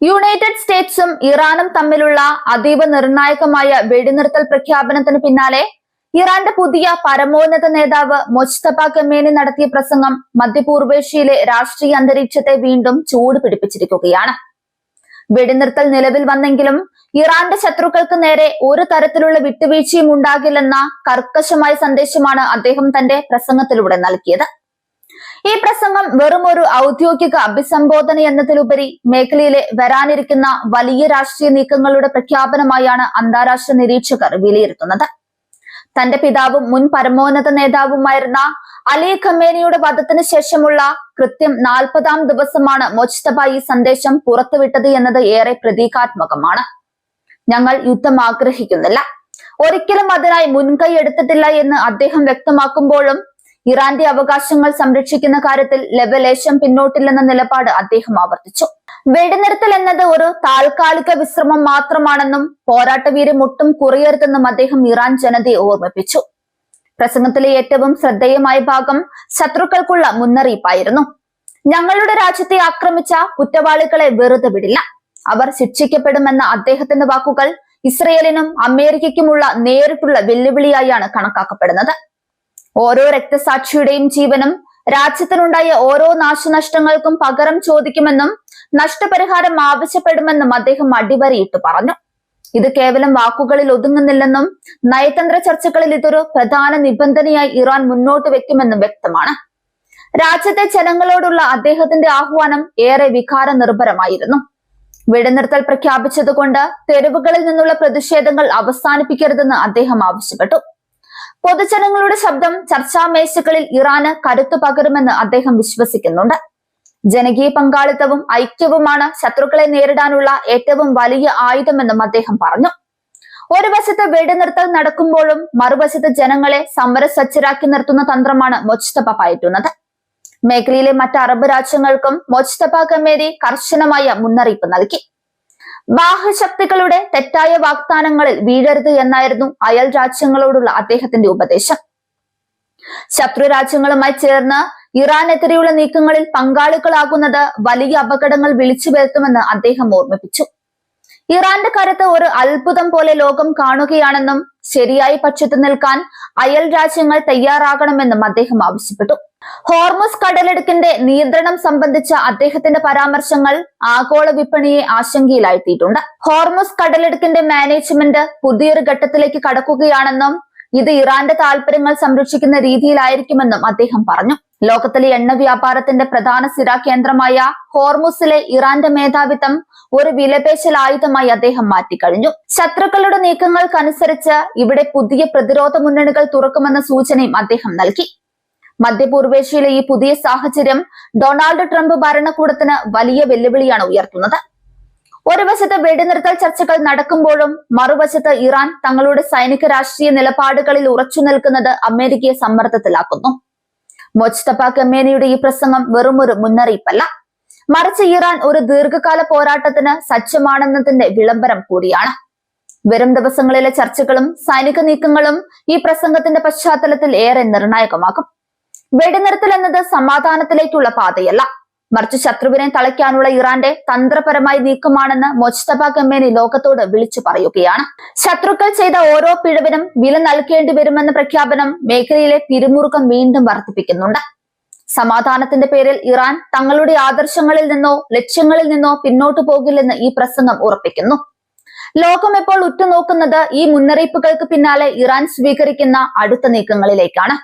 United സ്റ്റേറ്റ്സും ഇറാനും തമ്മിലുള്ള അതീവ നിർണായകമായ വെടിനിർത്തൽ പ്രഖ്യാപനത്തിന് പിന്നാലെ ഇറാന്റെ പുതിയ പരമോന്നത നേതാവ് മൊജ്തബ ഖമേനി നടത്തിയ പ്രസംഗം മധ്യപൂർവേഷ്യയിലെ രാഷ്ട്രീയ അന്തരീക്ഷത്തെ വീണ്ടും ചൂട് പിടിപ്പിച്ചിരിക്കുകയാണ്. വെടിനിർത്തൽ നിലവിൽ വന്നെങ്കിലും ഇറാന്റെ ശത്രുക്കൾക്ക് നേരെ ഒരു തരത്തിലുള്ള വിട്ടുവീഴ്ചയും ഉണ്ടാകില്ലെന്ന കർക്കശമായ സന്ദേശമാണ് അദ്ദേഹം തന്റെ പ്രസംഗത്തിലൂടെ നൽകിയത്. ഈ പ്രസംഗം വെറും ഒരു ഔദ്യോഗിക അഭിസംബോധന എന്നതിലുപരി മേഖലയിലെ വരാനിരിക്കുന്ന വലിയ രാഷ്ട്രീയ നീക്കങ്ങളുടെ പ്രഖ്യാപനമായാണ് അന്താരാഷ്ട്ര നിരീക്ഷകർ വിലയിരുത്തുന്നത്. തന്റെ പിതാവും മുൻ പരമോന്നത നേതാവുമായിരുന്ന അലി ഖമേനിയുടെ വധത്തിന് ശേഷമുള്ള കൃത്യം 40-ാം ദിവസമാണ് മൊജ്തബ ഈ സന്ദേശം പുറത്തുവിട്ടത് എന്നത് ഏറെ പ്രതീകാത്മകമാണ്. ഞങ്ങൾ യുദ്ധം ആഗ്രഹിക്കുന്നില്ല, ഒരിക്കലും അതിനായി മുൻകൈ എടുത്തിട്ടില്ല എന്ന് അദ്ദേഹം വ്യക്തമാക്കുമ്പോഴും ഇറാന്റെ അവകാശങ്ങൾ സംരക്ഷിക്കുന്ന കാര്യത്തിൽ ലെവലേശം പിന്നോട്ടില്ലെന്ന നിലപാട് അദ്ദേഹം ആവർത്തിച്ചു. വെടിനിർത്തൽ എന്നത് ഒരു താൽക്കാലിക വിശ്രമം മാത്രമാണെന്നും പോരാട്ടവീര്യം ഒട്ടും കുറയരുതെന്നും അദ്ദേഹം ഇറാൻ ജനതയെ ഓർമ്മിപ്പിച്ചു. പ്രസംഗത്തിലെ ഏറ്റവും ശ്രദ്ധേയമായ ഭാഗം ശത്രുക്കൾക്കുള്ള മുന്നറിയിപ്പായിരുന്നു. ഞങ്ങളുടെ രാജ്യത്തെ ആക്രമിച്ച കുറ്റവാളികളെ വെറുതെ വിടില്ല, അവർ ശിക്ഷിക്കപ്പെടുമെന്ന അദ്ദേഹത്തിന്റെ വാക്കുകൾ ഇസ്രയേലിനും അമേരിക്കയ്ക്കുമുള്ള നേരിട്ടുള്ള വെല്ലുവിളിയായാണ് കണക്കാക്കപ്പെടുന്നത്. ഓരോ രക്തസാക്ഷിയുടെയും ജീവനും രാജ്യത്തിനുണ്ടായ ഓരോ നാശനഷ്ടങ്ങൾക്കും പകരം ചോദിക്കുമെന്നും നഷ്ടപരിഹാരം ആവശ്യപ്പെടുമെന്നും അദ്ദേഹം അടിവരയിട്ട് പറഞ്ഞു. ഇത് കേവലം വാക്കുകളിൽ ഒതുങ്ങുന്നില്ലെന്നും നയതന്ത്ര ചർച്ചകളിൽ ഇതൊരു പ്രധാന നിബന്ധനയായി ഇറാൻ മുന്നോട്ട് വെക്കുമെന്നും വ്യക്തമാണ്. രാജ്യത്തെ ജനങ്ങളോടുള്ള അദ്ദേഹത്തിന്റെ ആഹ്വാനം ഏറെ വികാര നിർഭരമായിരുന്നു. വെടിനിർത്തൽ പ്രഖ്യാപിച്ചതുകൊണ്ട് തെരുവുകളിൽ നിന്നുള്ള പ്രതിഷേധങ്ങൾ അവസാനിപ്പിക്കരുതെന്ന് അദ്ദേഹം ആവശ്യപ്പെട്ടു. പൊതുജനങ്ങളുടെ ശബ്ദം ചർച്ചാമേശകളിൽ ഇറാന് കരുത്തു പകരുമെന്ന് അദ്ദേഹം വിശ്വസിക്കുന്നുണ്ട്. ജനകീയ പങ്കാളിത്തവും ഐക്യവുമാണ് ശത്രുക്കളെ നേരിടാനുള്ള ഏറ്റവും വലിയ ആയുധമെന്നും അദ്ദേഹം പറഞ്ഞു. ഒരു വശത്ത് വെടിനിർത്തൽ നടക്കുമ്പോഴും മറുവശത്ത് ജനങ്ങളെ സമരസജ്ജരാക്കി നിർത്തുന്ന തന്ത്രമാണ് മൊജ്തബ പയറ്റുന്നത്. മേഖലയിലെ മറ്റ് അറബ് രാജ്യങ്ങൾക്കും മൊജ്തബ ഖമേനി കർശനമായ മുന്നറിയിപ്പ് നൽകി. ബാഹ്യശക്തികളുടെ തെറ്റായ വാഗ്ദാനങ്ങളിൽ വീഴരുത് എന്നായിരുന്നു അയൽ രാജ്യങ്ങളോടുള്ള അദ്ദേഹത്തിന്റെ ഉപദേശം. ശത്രു രാജ്യങ്ങളുമായി ചേർന്ന് ഇറാനെതിരെയുള്ള നീക്കങ്ങളിൽ പങ്കാളികളാകുന്നത് വലിയ അപകടങ്ങൾ വിളിച്ചു വരുത്തുമെന്ന് അദ്ദേഹം ഓർമ്മിപ്പിച്ചു. ഇറാന്റെ കരുത്ത് ഒരു അത്ഭുതം പോലെ ലോകം കാണുകയാണെന്നും ശരിയായ പക്ഷത്ത് നിൽക്കാൻ അയൽ രാജ്യങ്ങൾ തയ്യാറാകണമെന്നും അദ്ദേഹം ആവശ്യപ്പെട്ടു. ഹോർമുസ് കടലിടുക്കിന്റെ നിയന്ത്രണം സംബന്ധിച്ച അദ്ദേഹത്തിന്റെ പരാമർശങ്ങൾ ആഗോള വിപണിയെ ആശങ്കയിലാഴ്ത്തിയിട്ടുണ്ട്. ഹോർമുസ് കടലിടുക്കിന്റെ മാനേജ്മെന്റ് പുതിയൊരു ഘട്ടത്തിലേക്ക് കടക്കുകയാണെന്നും ഇത് ഇറാന്റെ താൽപര്യങ്ങൾ സംരക്ഷിക്കുന്ന രീതിയിലായിരിക്കുമെന്നും അദ്ദേഹം പറഞ്ഞു. ലോകത്തിലെ എണ്ണ വ്യാപാരത്തിന്റെ പ്രധാന സ്ഥിരാകേന്ദ്രമായ ഹോർമുസിലെ ഇറാന്റെ മേധാവിത്വം ഒരു വിലപേശൽ ആയുധമായി അദ്ദേഹം മാറ്റിക്കഴിഞ്ഞു. ശത്രുക്കളുടെ നീക്കങ്ങൾക്കനുസരിച്ച് ഇവിടെ പുതിയ പ്രതിരോധ മുന്നണികൾ തുറക്കുമെന്ന സൂചനയും അദ്ദേഹം നൽകി. മധ്യപൂർവേഷ്യയിലെ ഈ പുതിയ സാഹചര്യം ഡൊണാൾഡ് ട്രംപ് ഭരണകൂടത്തിന് വലിയ വെല്ലുവിളിയാണ് ഉയർത്തുന്നത്. ഒരു വശത്ത് വെടിനിർത്തൽ ചർച്ചകൾ നടക്കുമ്പോഴും മറുവശത്ത് ഇറാൻ തങ്ങളുടെ സൈനിക രാഷ്ട്രീയ നിലപാടുകളിൽ ഉറച്ചു നിൽക്കുന്നത് അമേരിക്കയെ സമ്മർദ്ദത്തിലാക്കുന്നു. മൊജ്തബ ഖമേനിയുടെ ഈ പ്രസംഗം വെറുമൊരു മുന്നറിയിപ്പല്ല, മറിച്ച് ഇറാൻ ഒരു ദീർഘകാല പോരാട്ടത്തിന് സജ്ജമാണെന്നതിന്റെ വിളംബരം കൂടിയാണ്. വരും ദിവസങ്ങളിലെ ചർച്ചകളും സൈനിക നീക്കങ്ങളും ഈ പ്രസംഗത്തിന്റെ പശ്ചാത്തലത്തിൽ ഏറെ നിർണായകമാകും. വെടിനിർത്തൽ എന്നത് സമാധാനത്തിലേക്കുള്ള പാതയല്ല, മറിച്ച് ശത്രുവിനെ തളയ്ക്കാനുള്ള ഇറാന്റെ തന്ത്രപരമായ നീക്കമാണെന്ന് മൊജ്തബ ഖമേനി ലോകത്തോട് വിളിച്ചു പറയുകയാണ്. ശത്രുക്കൾ ചെയ്ത ഓരോ പിഴവിനും വില നൽകേണ്ടി വരുമെന്ന പ്രഖ്യാപനം മേഖലയിലെ പിരിമുറുക്കം വീണ്ടും വർദ്ധിപ്പിക്കുന്നുണ്ട്. സമാധാനത്തിന്റെ പേരിൽ ഇറാൻ തങ്ങളുടെ ആദർശങ്ങളിൽ നിന്നോ ലക്ഷ്യങ്ങളിൽ നിന്നോ പിന്നോട്ടു പോകില്ലെന്ന് ഈ പ്രസംഗം ഉറപ്പിക്കുന്നു. ലോകം ഇപ്പോൾ ഉറ്റുനോക്കുന്നത് ഈ മുന്നറിയിപ്പുകൾക്ക് പിന്നാലെ ഇറാൻ സ്വീകരിക്കുന്ന അടുത്ത നീക്കങ്ങളിലേക്കാണ്.